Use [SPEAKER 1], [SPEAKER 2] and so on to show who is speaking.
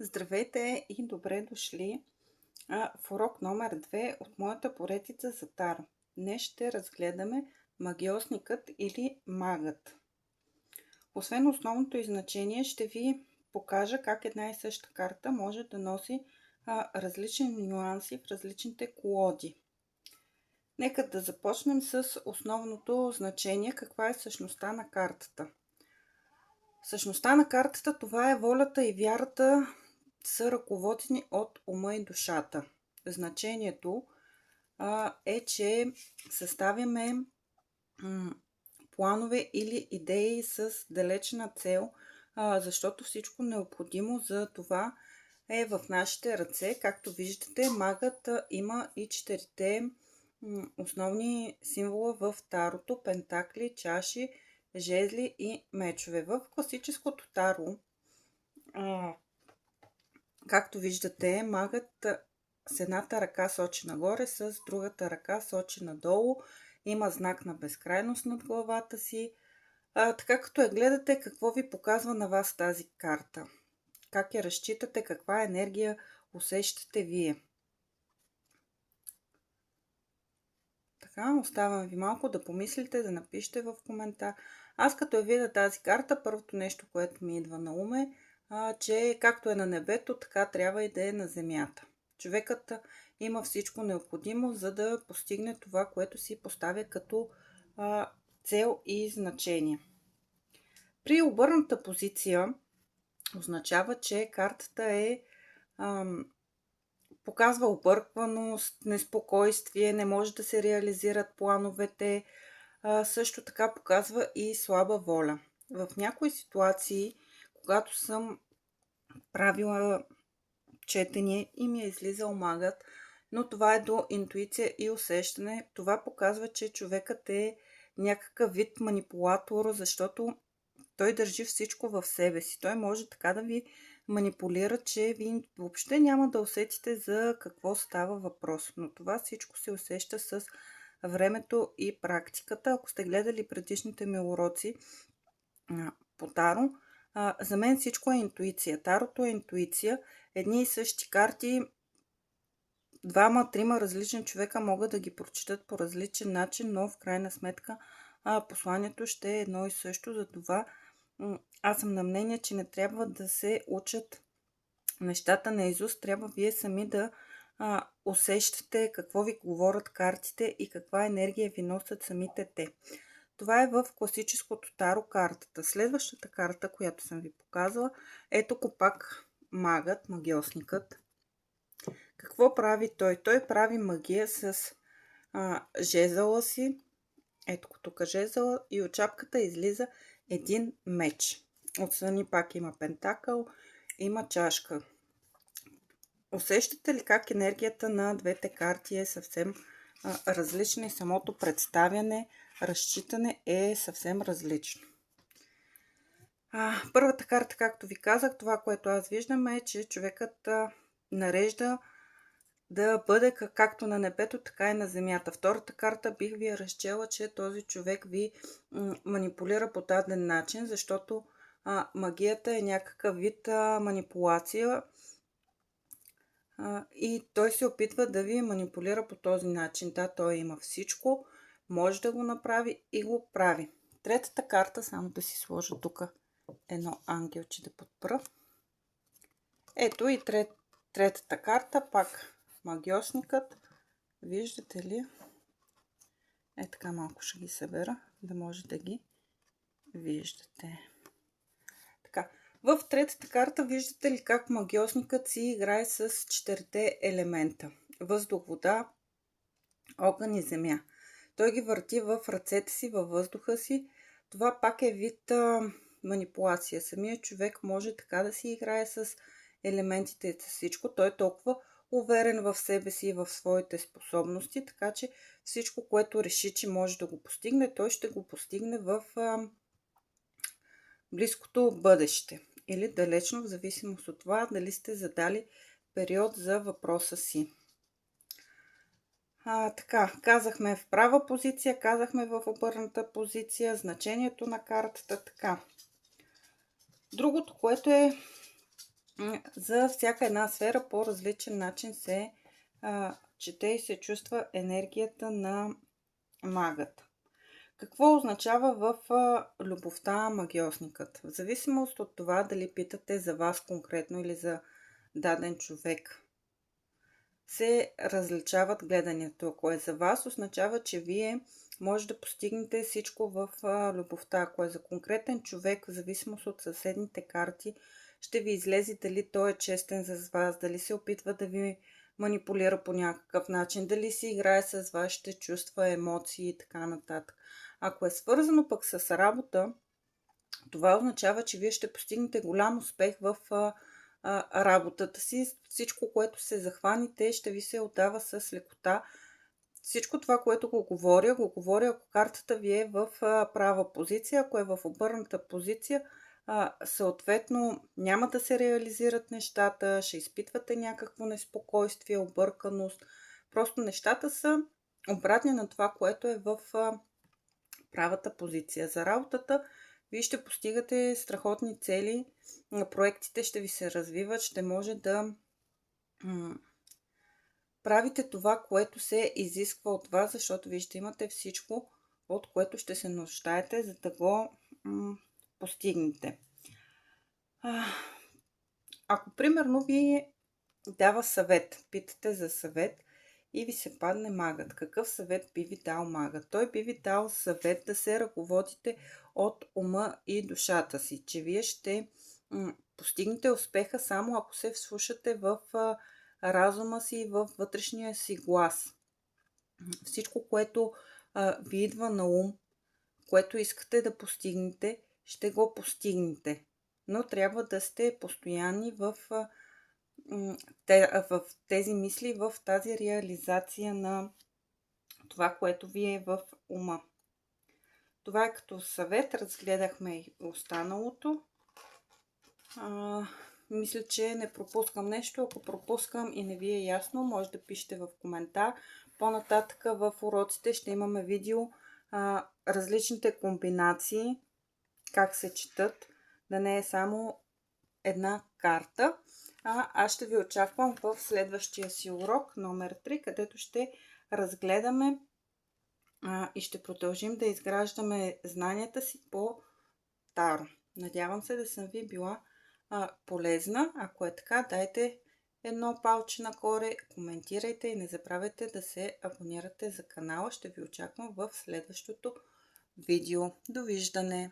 [SPEAKER 1] Здравейте и добре дошли в урок номер 2 от моята поредица за Таро. Днес ще разгледаме магиосникът или магът. Освен основното й значение, ще ви покажа как една и съща карта може да носи различни нюанси в различните колоди. Нека да започнем с основното значение, каква е същността на картата. Същността на картата, това е волята и вярата, са ръководени от ума и душата. Значението е, че съставяме планове или идеи с далечна цел, защото всичко необходимо за това е в нашите ръце. Както виждате, магът има и четирите основни символа в тарото: пентакли, чаши, жезли и мечове. В класическото таро, както виждате, магът с едната ръка сочи нагоре, с другата ръка сочи надолу. Има знак на безкрайност над главата си. Така като я гледате, какво ви показва на вас тази карта? Как я разчитате? Каква енергия усещате вие? Така, оставям ви малко да помислите, да напишете в коментар. Аз като я видя тази карта, първото нещо, което ми идва на ум е, че както е на небето, така трябва и да е на земята. Човекът има всичко необходимо, за да постигне това, което си поставя като цел и значение. При обърната позиция означава, че картата показва объркваност, неспокойствие, не може да се реализират плановете. Също така показва и слаба воля. В някои ситуации, когато съм правила четене и ми е излизал магът, но това е до интуиция и усещане, това показва, че човекът е някакъв вид манипулатор, защото той държи всичко в себе си. Той може така да ви манипулира, че ви въобще няма да усетите за какво става въпрос. Но това всичко се усеща с времето и практиката. Ако сте гледали предишните ми уроци по таро, за мен всичко е интуиция. Тарото е интуиция. Едни и същи карти, двама-трима различни човека могат да ги прочитат по различен начин, но в крайна сметка посланието ще е едно и също. Затова аз съм на мнение, че не трябва да се учат нещата наизуст. Трябва вие сами да усещате какво ви говорят картите и каква енергия ви носят самите те. Това е в класическото таро картата. Следващата карта, която съм ви показала, ето го пак магът, магиосникът. Какво прави той? Той прави магия с жезъла си. Ето го тук жезъла и от чапката излиза един меч. Отстрани пак има пентакъл, има чашка. Усещате ли как енергията на двете карти е съвсем различна и самото представяне, разчитане е съвсем различно. Първата карта, както ви казах, това, което аз виждам е, че човекът нарежда да бъде както на небето, така и на земята. Втората карта бих ви разчела, че този човек ви манипулира по даден начин, защото магията е някакъв вид манипулация и той се опитва да ви манипулира по този начин. Да, той има всичко, може да го направи и го прави. Третата карта, само да си сложа тук едно ангелче да подпра. Ето и третата карта, пак магиосникът. Виждате ли? Така малко ще ги събера, да може да ги виждате. Така. В третата карта виждате ли как магиосникът си играе с четирите елемента: въздух, вода, огън и земя. Той ги върти в ръцете си, във въздуха си. Това пак е вид манипулация. Самият човек може така да си играе с елементите и с всичко. Той е толкова уверен в себе си и в своите способности, така че всичко, което реши, че може да го постигне, той ще го постигне в близкото бъдеще или далечно, в зависимост от това дали сте задали период за въпроса си. Така, казахме в права позиция, казахме в обърната позиция, значението на картата. Така. Другото, което е За всяка една сфера по различен начин се чете и се чувства енергията на магата. Какво означава в любовта магиосникът? В зависимост от това дали питате за вас конкретно или за даден човек, се различават гледанията. Ако е за вас, означава, че вие може да постигнете всичко в любовта. Ако е за конкретен човек, в зависимост от съседните карти, ще ви излезе дали той е честен за вас, дали се опитва да ви манипулира по някакъв начин, дали си играе с вашите чувства, емоции и така нататък. Ако е свързано пък с работа, това означава, че вие ще постигнете голям успех в работата си. Всичко, което се захваните, ще ви се отдава с лекота. Всичко това, което го говоря, ако картата ви е в права позиция. Ако е в обърната позиция, съответно няма да се реализират нещата, ще изпитвате някакво неспокойствие, обърканост. Просто нещата са обратни на това, което е в правата позиция. За работата вие ще постигате страхотни цели, проектите ще ви се развиват, ще може да правите това, което се изисква от вас, защото вие ще имате всичко, от което ще се нуждаете, за да го постигнете. Ако примерно ви дава съвет, питате за съвет и ви се падне магът, какъв съвет би ви дал магът? Той би ви дал съвет да се ръководите от ума и душата си, че вие ще постигнете успеха само ако се вслушате в разума си и във вътрешния си глас. Всичко, което ви идва на ум, което искате да постигнете, ще го постигнете. Но трябва да сте постоянни в тези мисли, в тази реализация на това, което ви е в ума. Това е като съвет. Разгледахме и останалото. Мисля, че не пропускам нещо. Ако пропускам и не ви е ясно, може да пишете в коментар. По-нататък в уроците ще имаме видео различните комбинации, как се четат, да не е само една карта. Аз ще ви очаквам в следващия си урок номер 3, където ще разгледаме и ще продължим да изграждаме знанията си по Таро. Надявам се да съм ви била полезна. Ако е така, дайте едно палче нагоре, коментирайте и не забравяйте да се абонирате за канала. Ще ви очаквам в следващото видео. Довиждане!